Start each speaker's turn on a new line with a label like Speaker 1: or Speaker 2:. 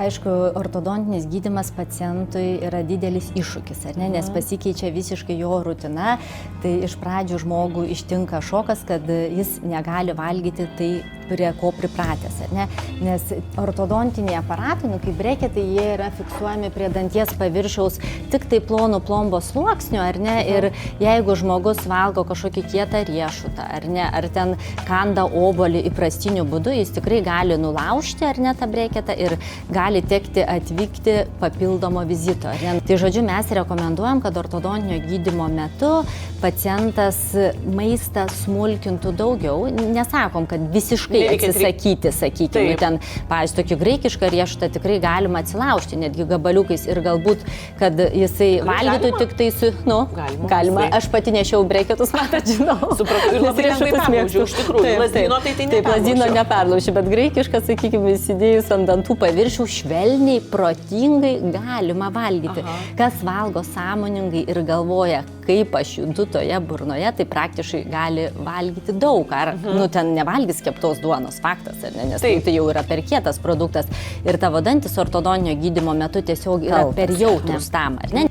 Speaker 1: aišku, ortodontinis gydymas pacientui yra didelis iššūkis, ar ne, nes pasikeičia visiškai jo rutina, tai iš pradžių žmogų ištinka šokas, kad jis negali valgyti tai, prie ko pripratęs, ar ne, nes ortodontiniai aparatai, kaip breketai, jie yra fiksuojami prie danties paviršiaus tik tai plonų plombos sluoksnių, ar ne, ir jeigu žmogus valgo kažkokį kietą riešutą, ar ne, ar ten kanda obuolį įprastiniu būdu, jis tikrai gali nulaužti, ar ne, tą breketą ir gali tekti atvykti papildomo vizito. Tai žodžiu, mes rekomenduojam, kad ortodontinio gydymo metu pacientas maistą smulkintų daugiau, nesakom, kad visiškai atsisakyti, sakykime, ten, pavyzdžiui, tokį graikišką riešutą tikrai galima atsilaužti, netgi gabaliukais ir galbūt, kad jisai valgytų tik tai su, galima. Aš pati nešiau breketus, matot, žinau.
Speaker 2: Supratau, ir labai lengvai perlaužiau, iš tikrųjų. Lazdyno tai neperlaužiau. Taip,
Speaker 1: lazdyno neperlaužiu, bet graikišką, sakykime, įsidėjus ant dantų paviršių, švelniai, protingai galima valgyti. Kas valgo sąmoningai ir galvoja, kaip aš judu toje burnoje, tai praktiškai gali valgyti daug. Ar, ten nevalgys keptos duonos, faktas, ar ne, nes tai jau yra per kietas produktas. Ir tavo dantis ortodontinio gydymo metu tiesiog yra per jautrus tam, ar ne,